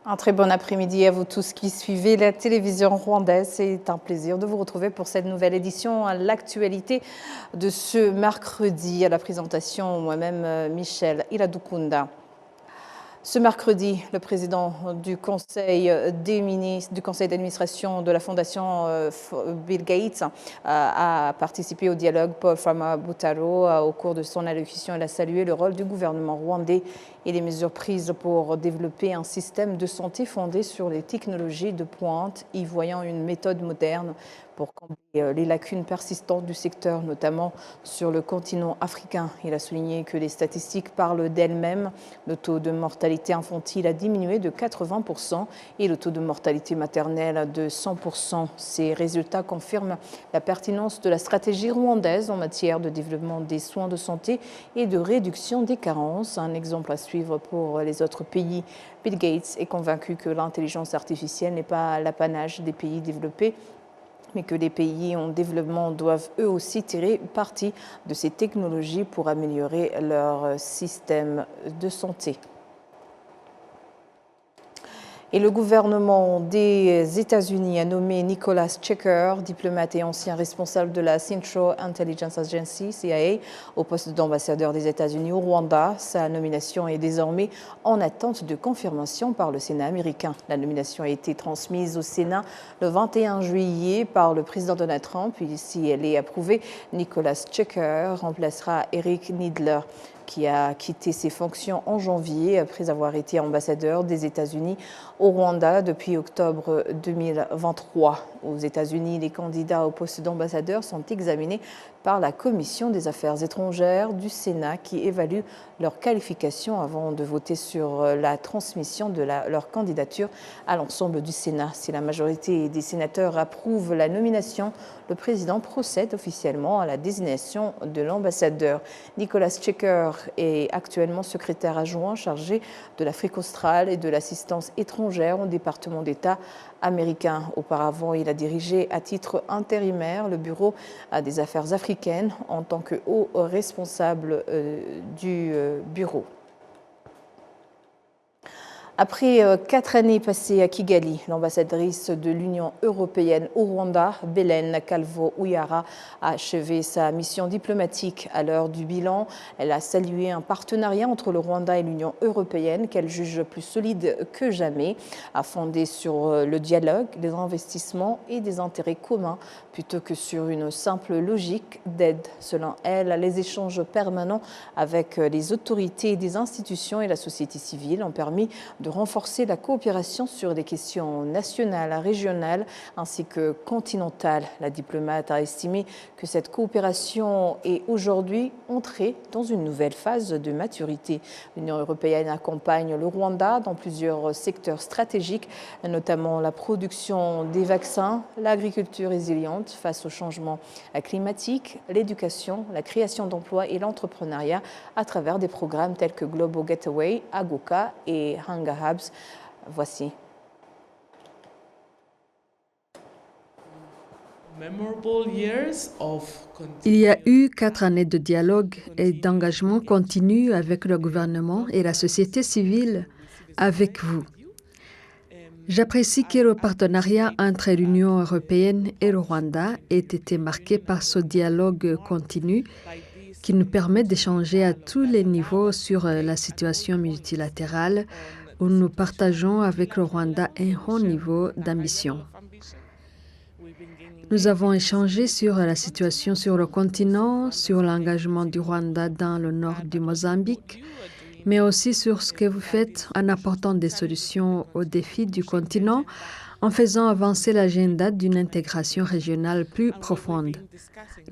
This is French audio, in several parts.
Un très bon après-midi à vous tous qui suivez la télévision rwandaise. C'est un plaisir de vous retrouver pour cette nouvelle édition à l'actualité de ce mercredi. À la présentation, moi-même, Michel Iradukunda. Ce mercredi, le président du conseil d'administration de la fondation Bill Gates a participé au dialogue Paul Farmer-Boutaro. Au cours de son allocution, il a salué le rôle du gouvernement rwandais et les mesures prises pour développer un système de santé fondé sur les technologies de pointe, y voyant une méthode moderne pour combler les lacunes persistantes du secteur, notamment sur le continent africain. Il a souligné que les statistiques parlent d'elles-mêmes. Le taux de mortalité infantile a diminué de 80% et le taux de mortalité maternelle de 100%. Ces résultats confirment la pertinence de la stratégie rwandaise en matière de développement des soins de santé et de réduction des carences. Un exemple à suivre pour les autres pays. Bill Gates est convaincu que l'intelligence artificielle n'est pas l'apanage des pays développés, mais que les pays en développement doivent eux aussi tirer parti de ces technologies pour améliorer leur système de santé. Et le gouvernement des États-Unis a nommé Nicholas Checker, diplomate et ancien responsable de la Central Intelligence Agency, CIA, au poste d'ambassadeur des États-Unis au Rwanda. Sa nomination est désormais en attente de confirmation par le Sénat américain. La nomination a été transmise au Sénat le 21 juillet par le président Donald Trump. Si elle est approuvée, Nicholas Checker remplacera Eric Nidler, qui a quitté ses fonctions en janvier après avoir été ambassadeur des États-Unis au Rwanda depuis octobre 2023. Aux États-Unis, les candidats au poste d'ambassadeur sont examinés par la Commission des affaires étrangères du Sénat qui évalue leurs qualifications avant de voter sur la transmission de leur candidature à l'ensemble du Sénat. Si la majorité des sénateurs approuvent la nomination, le président procède officiellement à la désignation de l'ambassadeur. Nicholas Checker est actuellement secrétaire adjoint chargé de l'Afrique australe et de l'assistance étrangère au département d'État américain. Auparavant, il a dirigé à titre intérimaire le bureau des affaires africaines en tant que haut responsable du bureau. Après 4 années passées à Kigali, l'ambassadrice de l'Union européenne au Rwanda, Belen Calvo-Uyara, a achevé sa mission diplomatique. À l'heure du bilan, elle a salué un partenariat entre le Rwanda et l'Union européenne qu'elle juge plus solide que jamais, fondé sur le dialogue, les investissements et des intérêts communs, plutôt que sur une simple logique d'aide. Selon elle, les échanges permanents avec les autorités et des institutions et la société civile ont permis de renforcer la coopération sur des questions nationales, régionales ainsi que continentales. La diplomate a estimé que cette coopération est aujourd'hui entrée dans une nouvelle phase de maturité. L'Union européenne accompagne le Rwanda dans plusieurs secteurs stratégiques, notamment la production des vaccins, l'agriculture résiliente face au changement climatique, l'éducation, la création d'emplois et l'entrepreneuriat à travers des programmes tels que Global Gateway, Agoka et Hunger Hubs. Voici. Il y a eu 4 années de dialogue et d'engagement continu avec le gouvernement et la société civile avec vous. J'apprécie que le partenariat entre l'Union européenne et le Rwanda ait été marqué par ce dialogue continu qui nous permet d'échanger à tous les niveaux sur la situation multilatérale où nous partageons avec le Rwanda un haut niveau d'ambition. Nous avons échangé sur la situation sur le continent, sur l'engagement du Rwanda dans le nord du Mozambique, mais aussi sur ce que vous faites en apportant des solutions aux défis du continent, en faisant avancer l'agenda d'une intégration régionale plus profonde.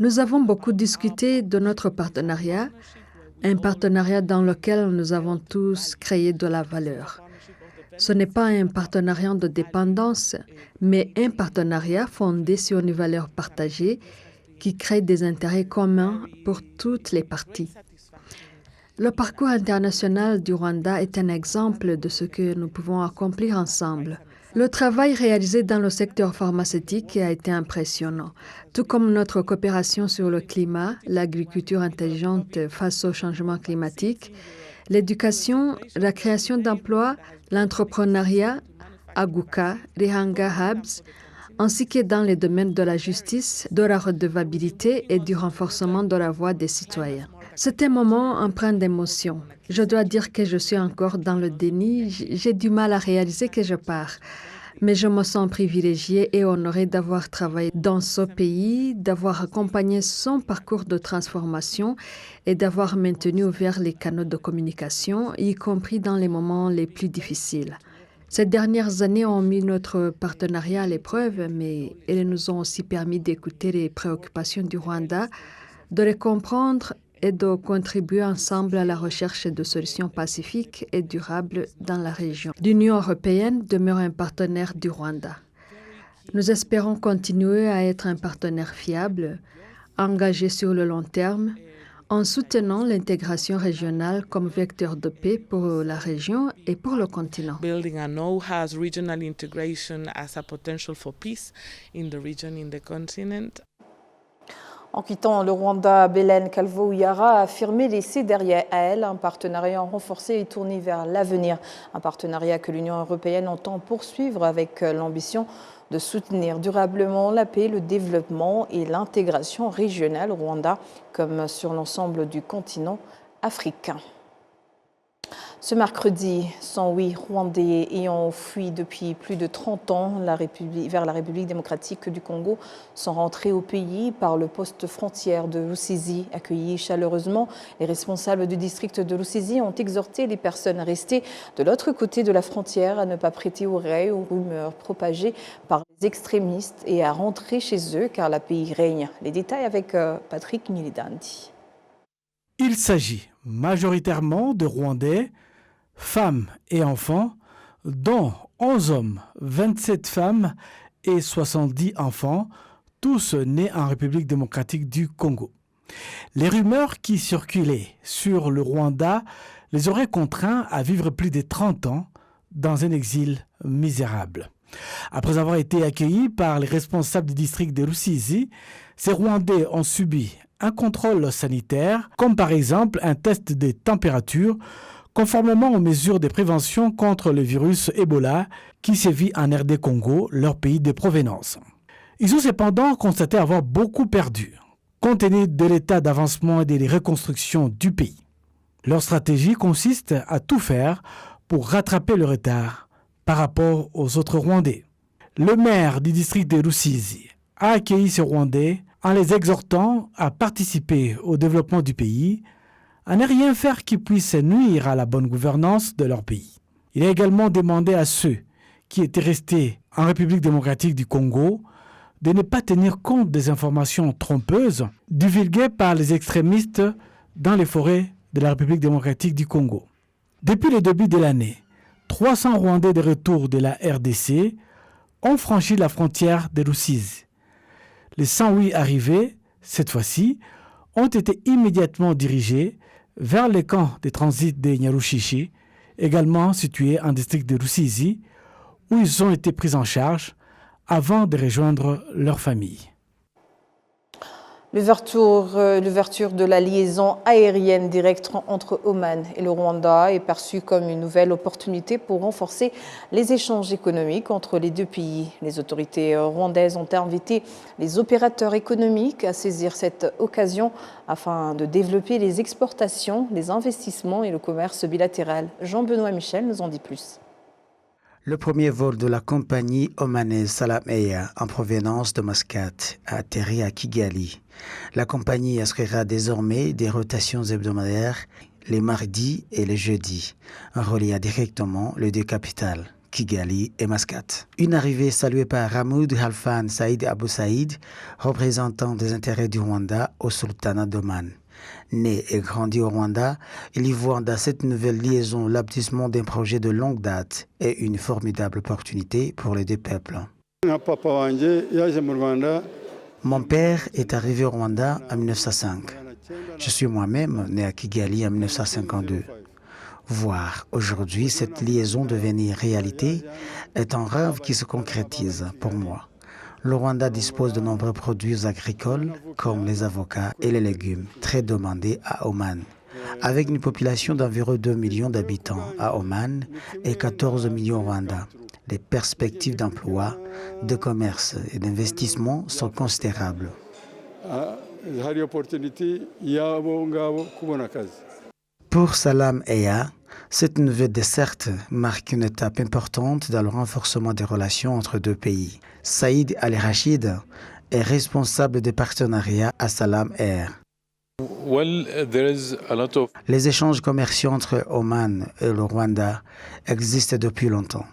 Nous avons beaucoup discuté de notre partenariat, un partenariat dans lequel nous avons tous créé de la valeur. Ce n'est pas un partenariat de dépendance, mais un partenariat fondé sur une valeur partagée qui crée des intérêts communs pour toutes les parties. Le parcours international du Rwanda est un exemple de ce que nous pouvons accomplir ensemble. Le travail réalisé dans le secteur pharmaceutique a été impressionnant, tout comme notre coopération sur le climat, l'agriculture intelligente face au changement climatique, l'éducation, la création d'emplois, l'entrepreneuriat, Aguka, Rihanga Hubs, ainsi que dans les domaines de la justice, de la redevabilité et du renforcement de la voix des citoyens. C'est un moment empreint d'émotion. Je dois dire que je suis encore dans le déni. J'ai du mal à réaliser que je pars. Mais je me sens privilégiée et honorée d'avoir travaillé dans ce pays, d'avoir accompagné son parcours de transformation et d'avoir maintenu ouverts les canaux de communication, y compris dans les moments les plus difficiles. Ces dernières années ont mis notre partenariat à l'épreuve, mais elles nous ont aussi permis d'écouter les préoccupations du Rwanda, de les comprendre et de contribuer ensemble à la recherche de solutions pacifiques et durables dans la région. L'Union européenne demeure un partenaire du Rwanda. Nous espérons continuer à être un partenaire fiable, engagé sur le long terme, en soutenant l'intégration régionale comme vecteur de paix pour la région et pour le continent. Building a know has regional integration as a potential for peace in the region, in the continent. En quittant le Rwanda, Belen Calvo-Ouyara a affirmé laisser derrière elle un partenariat renforcé et tourné vers l'avenir. Un partenariat que l'Union européenne entend poursuivre avec l'ambition de soutenir durablement la paix, le développement et l'intégration régionale au Rwanda comme sur l'ensemble du continent africain. Ce mercredi, 108 Rwandais ayant fui depuis plus de 30 ans vers la République démocratique du Congo sont rentrés au pays par le poste frontière de Rusizi. Accueillis chaleureusement, les responsables du district de Rusizi ont exhorté les personnes restées de l'autre côté de la frontière à ne pas prêter oreille aux rumeurs propagées par les extrémistes et à rentrer chez eux car la paix règne. Les détails avec Patrick Milidandi. Il s'agit majoritairement de Rwandais, femmes et enfants, dont 11 hommes, 27 femmes et 70 enfants, tous nés en République démocratique du Congo. Les rumeurs qui circulaient sur le Rwanda les auraient contraints à vivre plus de 30 ans dans un exil misérable. Après avoir été accueillis par les responsables du district de Rusizi, ces Rwandais ont subi un contrôle sanitaire, comme par exemple un test de température, conformément aux mesures de prévention contre le virus Ebola qui sévit en RD Congo, leur pays de provenance. Ils ont cependant constaté avoir beaucoup perdu, compte tenu de l'état d'avancement et de reconstruction du pays. Leur stratégie consiste à tout faire pour rattraper le retard par rapport aux autres Rwandais. Le maire du district de Rusizi a accueilli ces Rwandais en les exhortant à participer au développement du pays, à ne rien faire qui puisse nuire à la bonne gouvernance de leur pays. Il a également demandé à ceux qui étaient restés en République démocratique du Congo de ne pas tenir compte des informations trompeuses divulguées par les extrémistes dans les forêts de la République démocratique du Congo. Depuis le début de l'année, 300 Rwandais de retour de la RDC ont franchi la frontière de Rusizi. Les 108 arrivés, cette fois-ci, ont été immédiatement dirigés vers le camp de transit de Nyarushishi, également situé en district de Rusizi, où ils ont été pris en charge avant de rejoindre leur famille. L'ouverture de la liaison aérienne directe entre Oman et le Rwanda est perçue comme une nouvelle opportunité pour renforcer les échanges économiques entre les deux pays. Les autorités rwandaises ont invité les opérateurs économiques à saisir cette occasion afin de développer les exportations, les investissements et le commerce bilatéral. Jean-Benoît Michel nous en dit plus. Le premier vol de la compagnie omanaise Salam Air en provenance de Mascate a atterri à Kigali. La compagnie assurera désormais des rotations hebdomadaires les mardis et les jeudis, en reliant directement les deux capitales, Kigali et Mascate. Une arrivée saluée par Ramoud Halfan Saïd Abou Saïd, représentant des intérêts du Rwanda au sultanat d'Oman. Né et grandi au Rwanda, il y voit dans cette nouvelle liaison l'aboutissement d'un projet de longue date et une formidable opportunité pour les deux peuples. Mon père est arrivé au Rwanda en 1905. Je suis moi-même né à Kigali en 1952. Voir aujourd'hui cette liaison devenir réalité est un rêve qui se concrétise pour moi. Le Rwanda dispose de nombreux produits agricoles comme les avocats et les légumes, très demandés à Oman. Avec une population d'environ 2 millions d'habitants à Oman et 14 millions au Rwanda, les perspectives d'emploi, de commerce et d'investissement sont considérables. Pour Salam Eya, cette nouvelle desserte marque une étape importante dans le renforcement des relations entre deux pays. Saïd Al-Rachid est responsable des partenariats à Salam Air. Les échanges commerciaux entre Oman et le Rwanda existent depuis longtemps.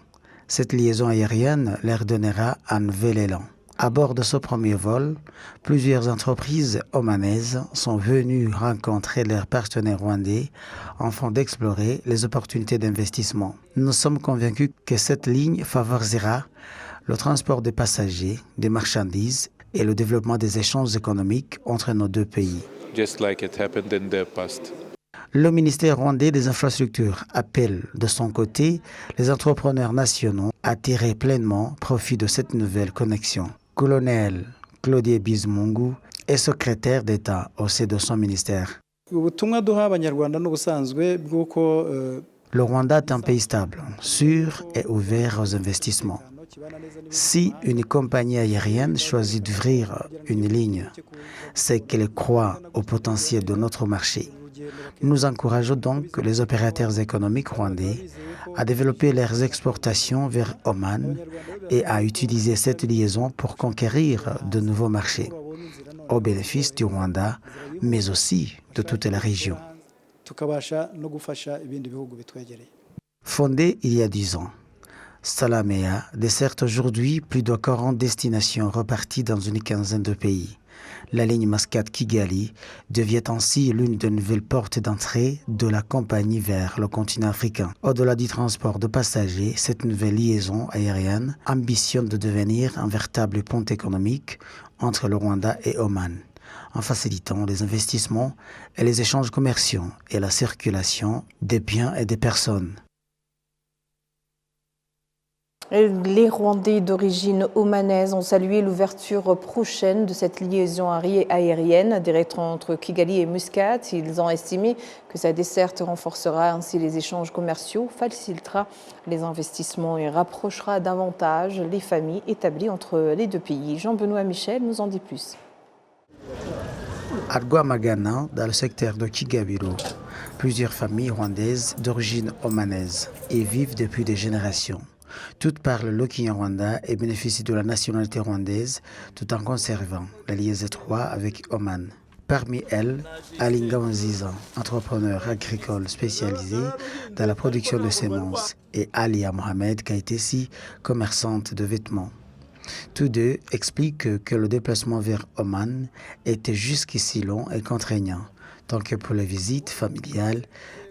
Cette liaison aérienne leur donnera un nouvel élan. À bord de ce premier vol, plusieurs entreprises omanaises sont venues rencontrer leurs partenaires rwandais afin d'explorer les opportunités d'investissement. Nous sommes convaincus que cette ligne favorisera le transport des passagers, des marchandises et le développement des échanges économiques entre nos deux pays. Le ministère rwandais des Infrastructures appelle de son côté les entrepreneurs nationaux à tirer pleinement profit de cette nouvelle connexion. Colonel Claudier Bizmungu est secrétaire d'État au sein de son ministère. Le Rwanda est un pays stable, sûr et ouvert aux investissements. Si une compagnie aérienne choisit d'ouvrir une ligne, c'est qu'elle croit au potentiel de notre marché. Nous encourageons donc les opérateurs économiques rwandais à développer leurs exportations vers Oman et à utiliser cette liaison pour conquérir de nouveaux marchés, au bénéfice du Rwanda, mais aussi de toute la région. Fondée il y a 10 ans, Salam Eya dessert aujourd'hui plus de 40 destinations reparties dans une quinzaine de pays. La ligne Mascate-Kigali devient ainsi l'une des nouvelles portes d'entrée de la compagnie vers le continent africain. Au-delà du transport de passagers, cette nouvelle liaison aérienne ambitionne de devenir un véritable pont économique entre le Rwanda et Oman, en facilitant les investissements et les échanges commerciaux et la circulation des biens et des personnes. Les Rwandais d'origine omanaise ont salué l'ouverture prochaine de cette liaison aérienne directe entre Kigali et Muscat. Ils ont estimé que sa desserte renforcera ainsi les échanges commerciaux, facilitera les investissements et rapprochera davantage les familles établies entre les deux pays. Jean-Benoît Michel nous en dit plus. À Rwamagana, dans le secteur de Kigabiro, plusieurs familles rwandaises d'origine omanaise y vivent depuis des générations. Toutes parlent le Kinyarwanda et bénéficient de la nationalité rwandaise tout en conservant les liens étroits avec Oman. Parmi elles, Alinga Wanziza, entrepreneur agricole spécialisé dans la production de semences, et Alia Mohamed Kaitesi, commerçante de vêtements. Tous deux expliquent que le déplacement vers Oman était jusqu'ici long et contraignant, tant que pour les visites familiales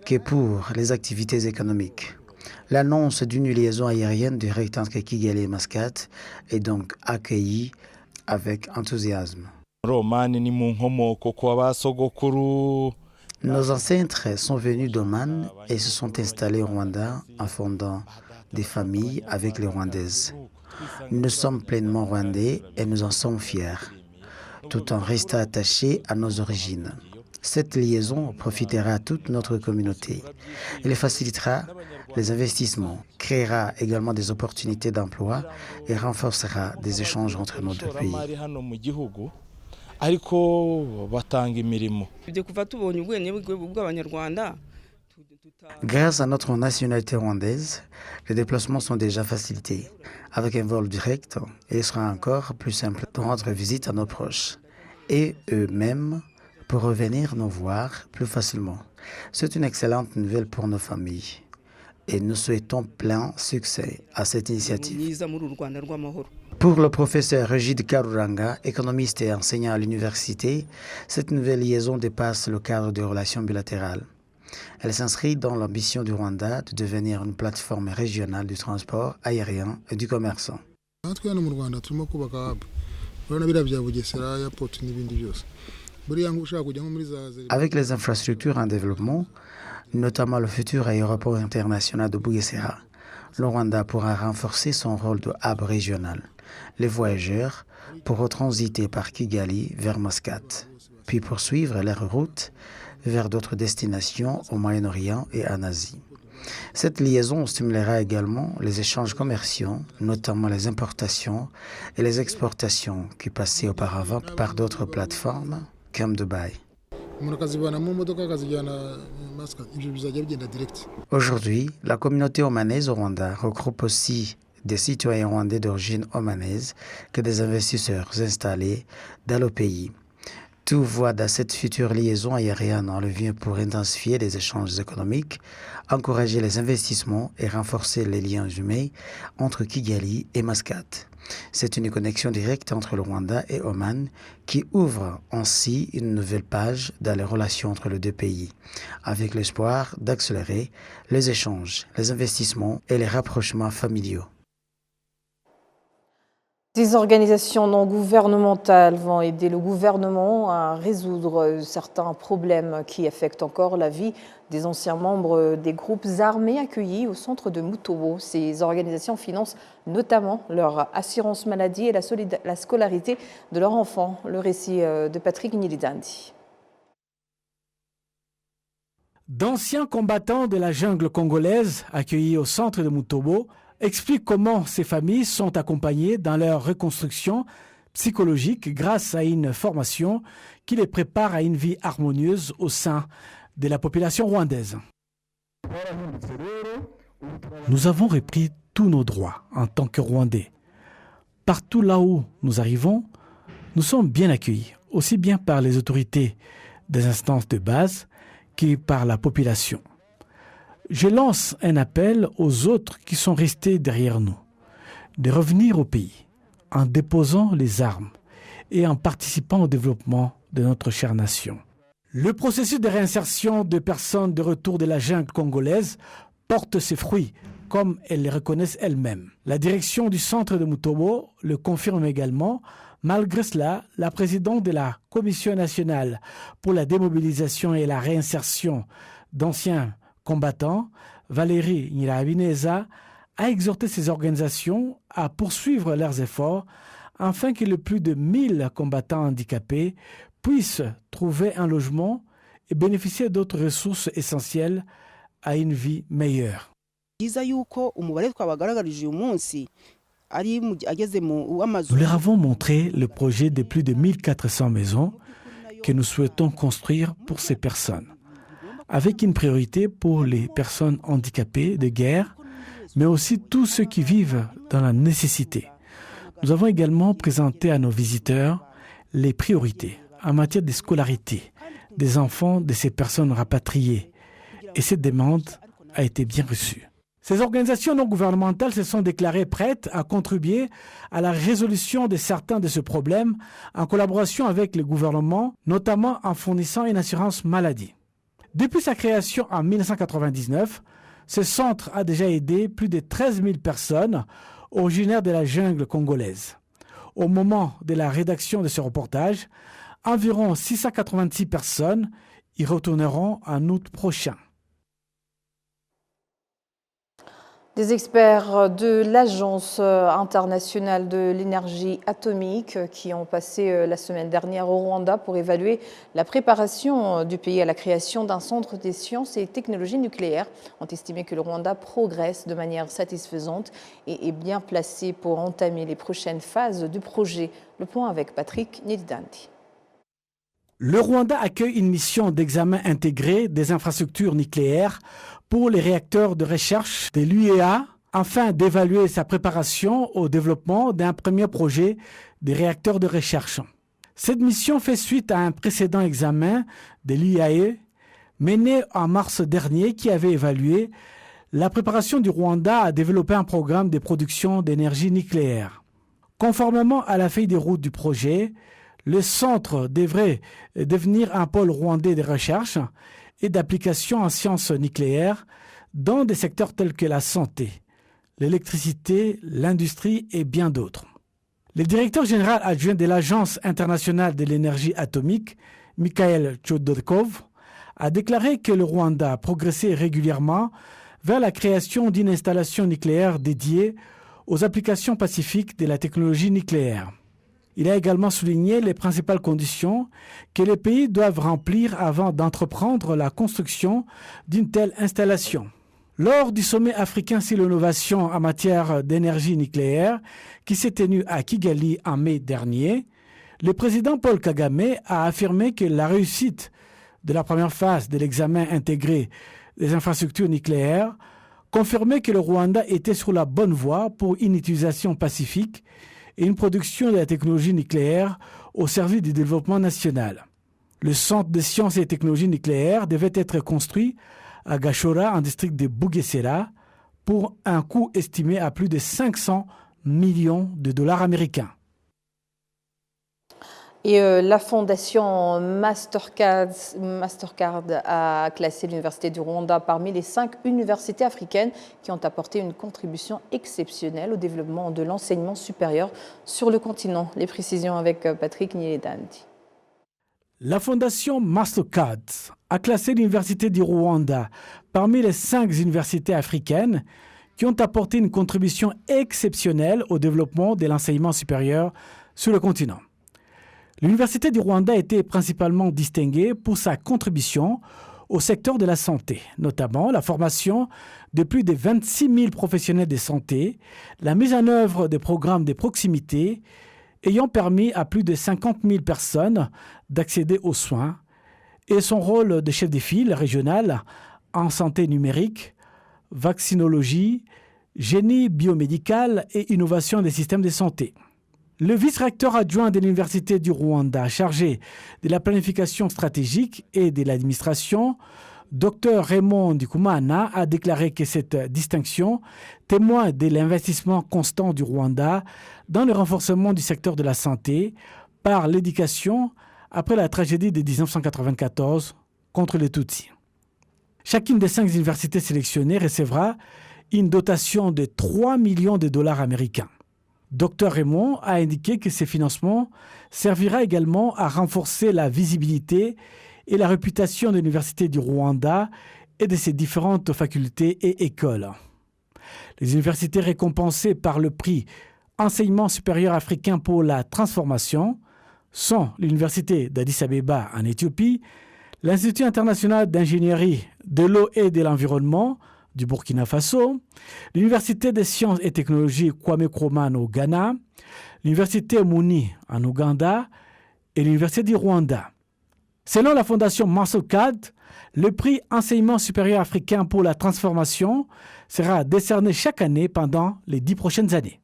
que pour les activités économiques. L'annonce d'une liaison aérienne directe entre Kigali et Mascate est donc accueillie avec enthousiasme. Nos ancêtres sont venus d'Oman et se sont installés au Rwanda en fondant des familles avec les Rwandaises. Nous sommes pleinement rwandais et nous en sommes fiers, tout en restant attachés à nos origines. Cette liaison profitera à toute notre communauté. Elle facilitera les investissements, créera également des opportunités d'emploi et renforcera des échanges entre nos deux pays. Grâce à notre nationalité rwandaise, les déplacements sont déjà facilités. Avec un vol direct, il sera encore plus simple de rendre visite à nos proches et eux-mêmes pour revenir nous voir plus facilement. C'est une excellente nouvelle pour nos familles et nous souhaitons plein succès à cette initiative. Pour le professeur Régide Karuranga, économiste et enseignant à l'université, cette nouvelle liaison dépasse le cadre des relations bilatérales. Elle s'inscrit dans l'ambition du Rwanda de devenir une plateforme régionale du transport aérien et du commerce. Avec les infrastructures en développement, notamment le futur aéroport international de Bugesera, le Rwanda pourra renforcer son rôle de hub régional. Les voyageurs pourront transiter par Kigali vers Mascate, puis poursuivre leur route vers d'autres destinations au Moyen-Orient et en Asie. Cette liaison stimulera également les échanges commerciaux, notamment les importations et les exportations qui passaient auparavant par d'autres plateformes comme Dubaï. Aujourd'hui, la communauté omanaise au Rwanda regroupe aussi des citoyens rwandais d'origine omanaise que des investisseurs installés dans le pays. Tout voit dans cette future liaison aérienne un levier pour intensifier les échanges économiques, encourager les investissements et renforcer les liens humains entre Kigali et Mascate. C'est une connexion directe entre le Rwanda et Oman qui ouvre ainsi une nouvelle page dans les relations entre les deux pays, avec l'espoir d'accélérer les échanges, les investissements et les rapprochements familiaux. Des organisations non gouvernementales vont aider le gouvernement à résoudre certains problèmes qui affectent encore la vie des anciens membres des groupes armés accueillis au centre de Mutobo. Ces organisations financent notamment leur assurance maladie et la scolarité de leurs enfants. Le récit de Patrick Nyilidandi. D'anciens combattants de la jungle congolaise accueillis au centre de Mutobo explique comment ces familles sont accompagnées dans leur reconstruction psychologique grâce à une formation qui les prépare à une vie harmonieuse au sein de la population rwandaise. Nous avons repris tous nos droits en tant que Rwandais. Partout là où nous arrivons, nous sommes bien accueillis, aussi bien par les autorités des instances de base que par la population. Je lance un appel aux autres qui sont restés derrière nous, de revenir au pays en déposant les armes et en participant au développement de notre chère nation. Le processus de réinsertion de personnes de retour de la jungle congolaise porte ses fruits, comme elles les reconnaissent elles-mêmes. La direction du centre de Mutobo le confirme également. Malgré cela, la présidente de la Commission nationale pour la démobilisation et la réinsertion d'anciens combattants, Valérie Nyirabineza, a exhorté ces organisations à poursuivre leurs efforts afin que le plus de 1000 combattants handicapés puissent trouver un logement et bénéficier d'autres ressources essentielles à une vie meilleure. Nous leur avons montré le projet de plus de 1400 maisons que nous souhaitons construire pour ces personnes, avec une priorité pour les personnes handicapées de guerre, mais aussi tous ceux qui vivent dans la nécessité. Nous avons également présenté à nos visiteurs les priorités en matière de scolarité des enfants de ces personnes rapatriées, et cette demande a été bien reçue. Ces organisations non gouvernementales se sont déclarées prêtes à contribuer à la résolution de certains de ces problèmes en collaboration avec le gouvernement, notamment en fournissant une assurance maladie. Depuis sa création en 1999, ce centre a déjà aidé plus de 13 000 personnes originaires de la jungle congolaise. Au moment de la rédaction de ce reportage, environ 686 personnes y retourneront en août prochain. Des experts de l'Agence internationale de l'énergie atomique qui ont passé la semaine dernière au Rwanda pour évaluer la préparation du pays à la création d'un centre des sciences et technologies nucléaires ont estimé que le Rwanda progresse de manière satisfaisante et est bien placé pour entamer les prochaines phases du projet. Le point avec Patrick Nyilidandi. Le Rwanda accueille une mission d'examen intégré des infrastructures nucléaires pour les réacteurs de recherche de l'UEA afin d'évaluer sa préparation au développement d'un premier projet de réacteurs de recherche. Cette mission fait suite à un précédent examen de l'UEA mené en mars dernier qui avait évalué la préparation du Rwanda à développer un programme de production d'énergie nucléaire. Conformément à la feuille de route du projet, le centre devrait devenir un pôle rwandais de recherche et d'application en sciences nucléaires dans des secteurs tels que la santé, l'électricité, l'industrie et bien d'autres. Le directeur général adjoint de l'Agence internationale de l'énergie atomique, Mikhail Chodorkov, a déclaré que le Rwanda a progressé régulièrement vers la création d'une installation nucléaire dédiée aux applications pacifiques de la technologie nucléaire. Il a également souligné les principales conditions que les pays doivent remplir avant d'entreprendre la construction d'une telle installation. Lors du sommet africain sur l'innovation en matière d'énergie nucléaire qui s'est tenu à Kigali en mai dernier, le président Paul Kagame a affirmé que la réussite de la première phase de l'examen intégré des infrastructures nucléaires confirmait que le Rwanda était sur la bonne voie pour une utilisation pacifique et une production de la technologie nucléaire au service du développement national. Le Centre de sciences et technologies nucléaires devait être construit à Gashora, en district de Bugesera, pour un coût estimé à plus de 500 millions de dollars américains. Et la fondation Mastercard a classé l'Université du Rwanda parmi les 5 universités africaines qui ont apporté une contribution exceptionnelle au développement de l'enseignement supérieur sur le continent. Les précisions avec Patrick Nieledandi. La fondation Mastercard a classé l'Université du Rwanda parmi les 5 universités africaines qui ont apporté une contribution exceptionnelle au développement de l'enseignement supérieur sur le continent. L'Université du Rwanda a été principalement distinguée pour sa contribution au secteur de la santé, notamment la formation de plus de 26 000 professionnels de santé, la mise en œuvre de programmes de proximité ayant permis à plus de 50 000 personnes d'accéder aux soins, et son rôle de chef de file régional en santé numérique, vaccinologie, génie biomédical et innovation des systèmes de santé. Le vice-recteur adjoint de l'Université du Rwanda, chargé de la planification stratégique et de l'administration, Dr Raymond Ndikumana, a déclaré que cette distinction témoigne de l'investissement constant du Rwanda dans le renforcement du secteur de la santé par l'éducation après la tragédie de 1994 contre les Tutsis. Chacune des 5 universités sélectionnées recevra une dotation de 3 millions de dollars américains. Dr Raymond a indiqué que ces financements servira également à renforcer la visibilité et la réputation de l'Université du Rwanda et de ses différentes facultés et écoles. Les universités récompensées par le prix Enseignement supérieur africain pour la transformation sont l'Université d'Addis Abeba en Éthiopie, l'Institut international d'ingénierie de l'eau et de l'environnement du Burkina Faso, l'Université des sciences et technologies Kwame Nkrumah au Ghana, l'Université Muni en Ouganda et l'Université du Rwanda. Selon la fondation Mastercard, le prix Enseignement supérieur africain pour la transformation sera décerné chaque année pendant les 10 prochaines années.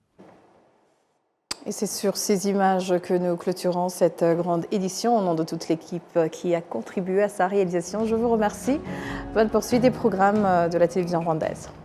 Et c'est sur ces images que nous clôturons cette grande édition. Au nom de toute l'équipe qui a contribué à sa réalisation, je vous remercie. Bonne poursuite des programmes de la télévision rwandaise.